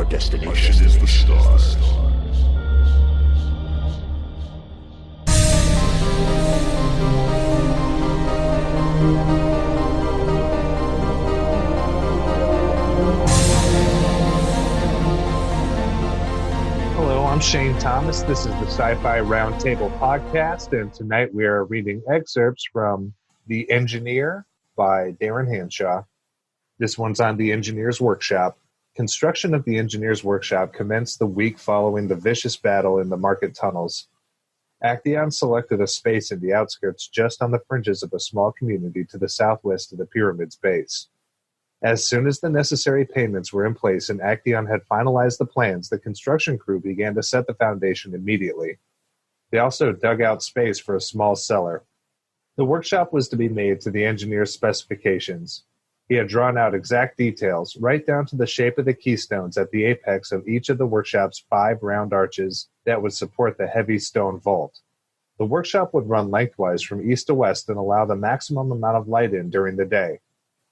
destination is the stars. Hello, I'm Shane Thomas. This is the Sci-Fi Roundtable podcast, and tonight we are reading excerpts from The Engineer by Darran Handshaw. This one's on the Engineer's Workshop. Construction of the Engineer's Workshop commenced the week following the vicious battle in the market tunnels. Actaeon selected a space in the outskirts just on the fringes of a small community to the southwest of the pyramid's base. As soon as the necessary payments were in place and Actaeon had finalized the plans, the construction crew began to set the foundation immediately. They also dug out space for a small cellar. The workshop was to be made to the engineer's specifications. He had drawn out exact details, right down to the shape of the keystones at the apex of each of the workshop's 5 round arches that would support the heavy stone vault. The workshop would run lengthwise from east to west and allow the maximum amount of light in during the day.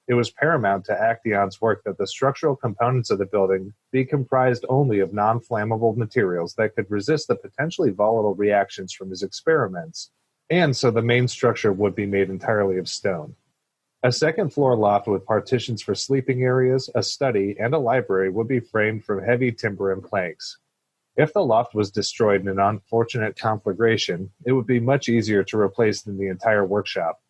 It was paramount to Actaeon's work that the structural components of the building be comprised only of non-flammable materials that could resist the potentially volatile reactions from his experiments, and so the main structure would be made entirely of stone. A second-floor loft with partitions for sleeping areas, a study, and a library would be framed from heavy timber and planks. If the loft was destroyed in an unfortunate conflagration, it would be much easier to replace than the entire workshop.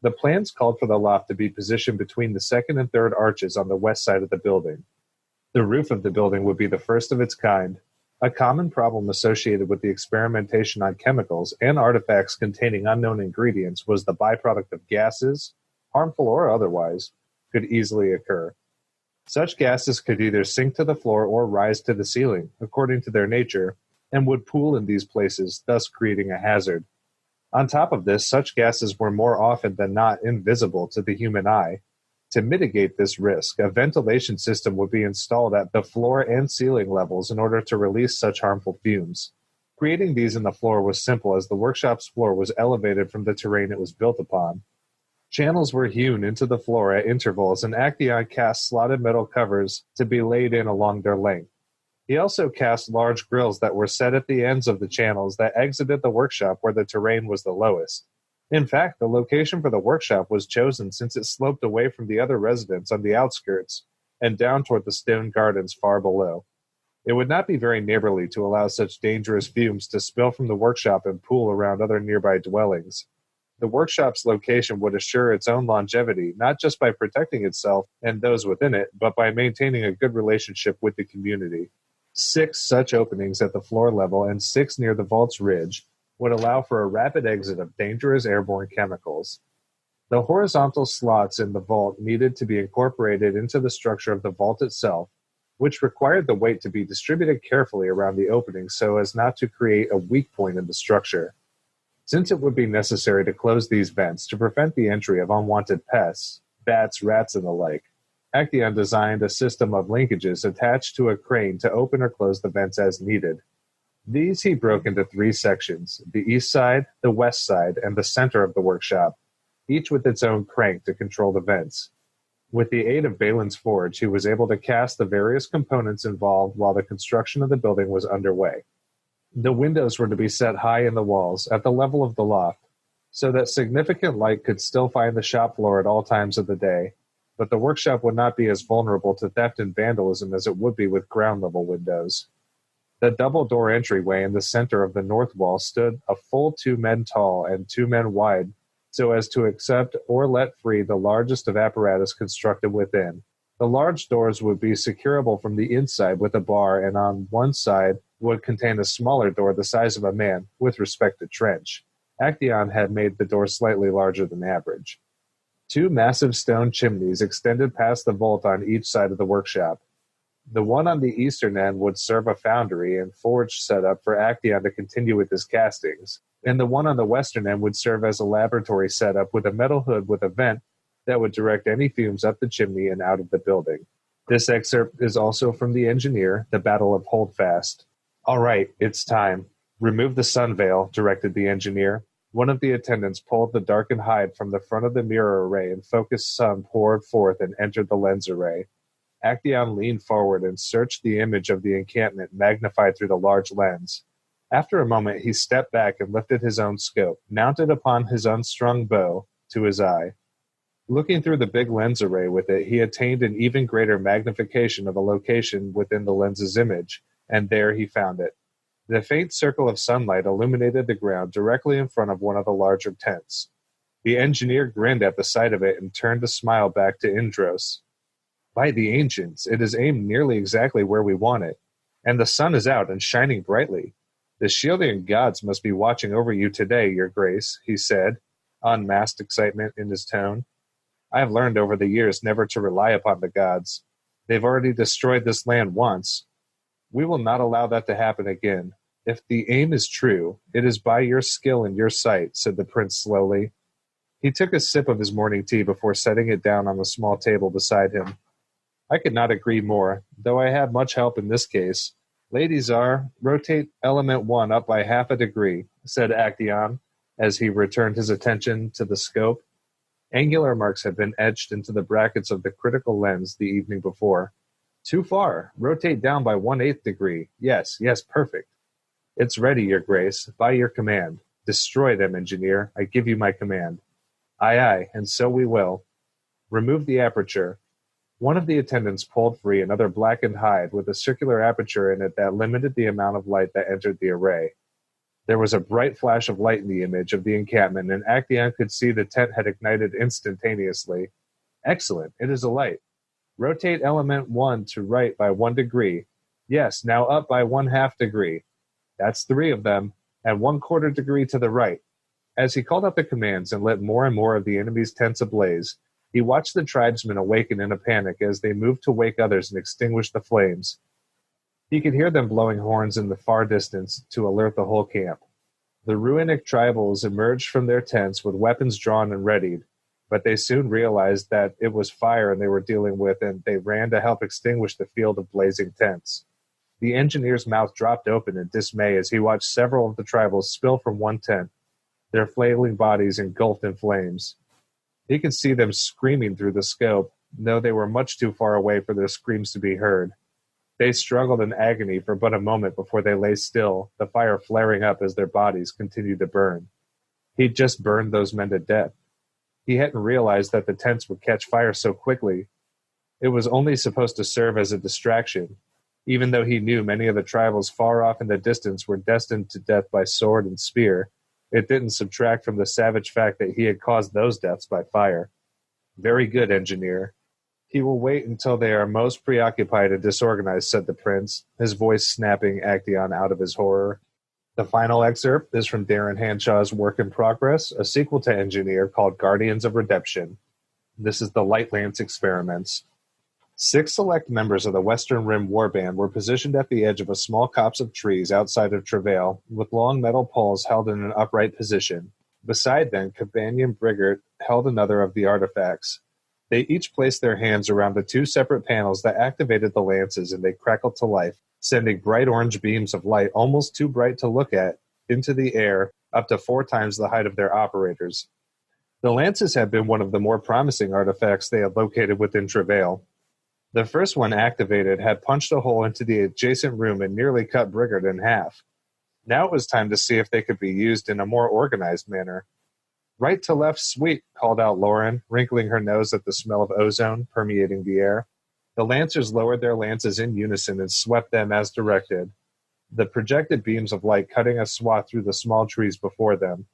The plans called for the loft to be positioned between the second and third arches on the west side of the building. The roof of the building would be the first of its kind. A common problem associated with the experimentation on chemicals and artifacts containing unknown ingredients was the byproduct of gases, harmful or otherwise, could easily occur. Such gases could either sink to the floor or rise to the ceiling, according to their nature, and would pool in these places, thus creating a hazard. On top of this, such gases were more often than not invisible to the human eye. To mitigate this risk, a ventilation system would be installed at the floor and ceiling levels in order to release such harmful fumes. Creating these in the floor was simple, as the workshop's floor was elevated from the terrain it was built upon. Channels were hewn into the floor at intervals, and Actaeon cast slotted metal covers to be laid in along their length. He also cast large grills that were set at the ends of the channels that exited the workshop where the terrain was the lowest. In fact, the location for the workshop was chosen since it sloped away from the other residents on the outskirts and down toward the stone gardens far below. It would not be very neighborly to allow such dangerous fumes to spill from the workshop and pool around other nearby dwellings. The workshop's location would assure its own longevity, not just by protecting itself and those within it, but by maintaining a good relationship with the community. 6 such openings at the floor level and 6 near the vault's ridge would allow for a rapid exit of dangerous airborne chemicals. The horizontal slots in the vault needed to be incorporated into the structure of the vault itself, which required the weight to be distributed carefully around the openings so as not to create a weak point in the structure. Since it would be necessary to close these vents to prevent the entry of unwanted pests, bats, rats, and the like, Actaeon designed a system of linkages attached to a crane to open or close the vents as needed. These he broke into 3 sections, the east side, the west side, and the center of the workshop, each with its own crank to control the vents. With the aid of Balin's forge, he was able to cast the various components involved while the construction of the building was underway. The windows were to be set high in the walls, at the level of the loft, so that significant light could still find the shop floor at all times of the day, but the workshop would not be as vulnerable to theft and vandalism as it would be with ground-level windows. The double-door entryway in the center of the north wall stood a full 2 men tall and 2 men wide, so as to accept or let free the largest of apparatus constructed within. The large doors would be securable from the inside with a bar, and on one side would contain a smaller door the size of a man, with respect to trench. Actaeon had made the door slightly larger than average. 2 massive stone chimneys extended past the vault on each side of the workshop. The one on the eastern end would serve a foundry and forge setup for Actaeon to continue with his castings, and the one on the western end would serve as a laboratory setup with a metal hood with a vent that would direct any fumes up the chimney and out of the building. This excerpt is also from The Engineer, The Battle of Holdfast. "All right, it's time. Remove the sun veil," directed the engineer. One of the attendants pulled the darkened hide from the front of the mirror array, and focused sun poured forth and entered the lens array. Actaeon leaned forward and searched the image of the encampment magnified through the large lens. After a moment, he stepped back and lifted his own scope, mounted upon his unstrung bow, to his eye. Looking through the big lens array with it, he attained an even greater magnification of a location within the lens's image, and there he found it. The faint circle of sunlight illuminated the ground directly in front of one of the larger tents. The engineer grinned at the sight of it and turned a smile back to Indros. By the ancients, it is aimed nearly exactly where we want it, and the sun is out and shining brightly. The Shielding gods must be watching over you today, your grace, he said, unmasked excitement in his tone. I have learned over the years never to rely upon the gods. They've already destroyed this land once. We will not allow that to happen again. If the aim is true, it is by your skill and your sight, said the prince slowly. He took a sip of his morning tea before setting it down on the small table beside him. I could not agree more, though I had much help in this case. Lady Czar, rotate element 1 up by half a degree, said Actaeon, as he returned his attention to the scope. Angular marks had been etched into the brackets of the critical lens the evening before. Too far. Rotate down by 1/8 degree. Yes, perfect. It's ready, your grace. By your command. Destroy them, engineer. I give you my command. Aye, and so we will. Remove the aperture. One of the attendants pulled free another blackened hide with a circular aperture in it that limited the amount of light that entered the array. There was a bright flash of light in the image of the encampment, and Actaeon could see the tent had ignited instantaneously. Excellent, it is a light. Rotate element 1 to right by 1 degree. Yes, now up by 1/2 degree. That's 3 of them, and 1/4 degree to the right. As he called out the commands and lit more and more of the enemy's tents ablaze, he watched the tribesmen awaken in a panic as they moved to wake others and extinguish the flames. He could hear them blowing horns in the far distance to alert the whole camp. The Ruinic tribals emerged from their tents with weapons drawn and readied, but they soon realized that it was fire they were dealing with, and they ran to help extinguish the field of blazing tents. The engineer's mouth dropped open in dismay as he watched several of the tribals spill from one tent, their flailing bodies engulfed in flames. He could see them screaming through the scope, though they were much too far away for their screams to be heard. They struggled in agony for but a moment before they lay still, the fire flaring up as their bodies continued to burn. He'd just burned those men to death. He hadn't realized that the tents would catch fire so quickly. It was only supposed to serve as a distraction, even though he knew many of the tribals far off in the distance were destined to death by sword and spear. It didn't subtract from the savage fact that he had caused those deaths by fire. Very good, engineer. He will wait until they are most preoccupied and disorganized, said the prince, his voice snapping Actaeon out of his horror. The final excerpt is from Darran Handshaw's Work in Progress, a sequel to Engineer called Guardians of Redemption. This is the Light Lance Experiments. 6 select members of the Western Rim Warband were positioned at the edge of a small copse of trees outside of Travail, with long metal poles held in an upright position. Beside them, Companion Brigert held another of the artifacts. They each placed their hands around the 2 separate panels that activated the lances, and they crackled to life, sending bright orange beams of light, almost too bright to look at, into the air, up to 4 times the height of their operators. The lances had been one of the more promising artifacts they had located within Travail. The first one activated had punched a hole into the adjacent room and nearly cut Brigert in half. Now it was time to see if they could be used in a more organized manner. Right to left sweep, called out Lauren, wrinkling her nose at the smell of ozone permeating the air. The lancers lowered their lances in unison and swept them as directed, the projected beams of light cutting a swath through the small trees before them.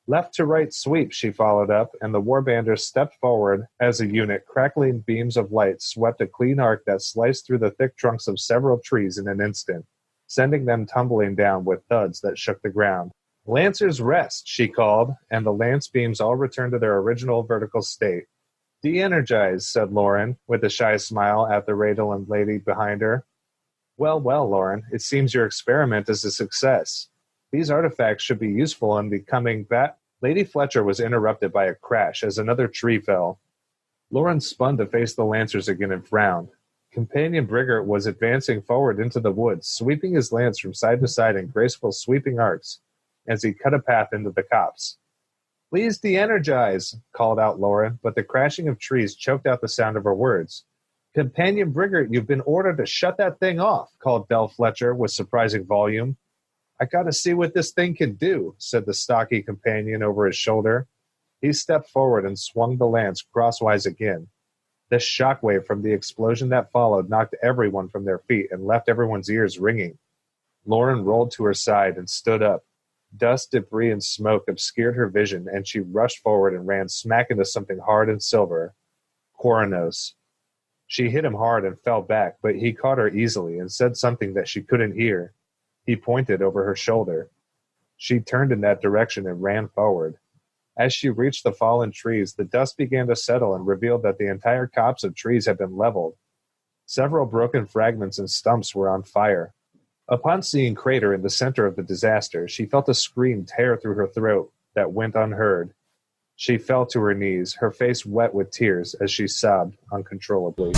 Left to right sweep, she followed up, and the warbanders stepped forward as a unit. Crackling beams of light swept a clean arc that sliced through the thick trunks of several trees in an instant, sending them tumbling down with thuds that shook the ground. Lancers rest, she called, and the lance beams all returned to their original vertical state. De-energize, said Lauren, with a shy smile at the Radel lady behind her. Well, Lauren, it seems your experiment is a success. These artifacts should be useful in becoming Lady Fletcher was interrupted by a crash as another tree fell. Lauren spun to face the lancers again and frowned. Companion Brigert was advancing forward into the woods, sweeping his lance from side to side in graceful sweeping arcs as he cut a path into the copse. Please de-energize, called out Lauren, but the crashing of trees choked out the sound of her words. Companion Brigger, you've been ordered to shut that thing off, called Belle Fletcher with surprising volume. I gotta see what this thing can do, said the stocky companion over his shoulder. He stepped forward and swung the lance crosswise again. The shockwave from the explosion that followed knocked everyone from their feet and left everyone's ears ringing. Lauren rolled to her side and stood up. Dust, debris, and smoke obscured her vision, and she rushed forward and ran smack into something hard and silver. Coronos. She hit him hard and fell back, but he caught her easily and said something that she couldn't hear. He pointed over her shoulder. She turned in that direction and ran forward. As she reached the fallen trees, the dust began to settle and revealed that the entire copse of trees had been leveled. Several broken fragments and stumps were on fire. Upon seeing Crater in the center of the disaster, she felt a scream tear through her throat that went unheard. She fell to her knees, her face wet with tears as she sobbed uncontrollably.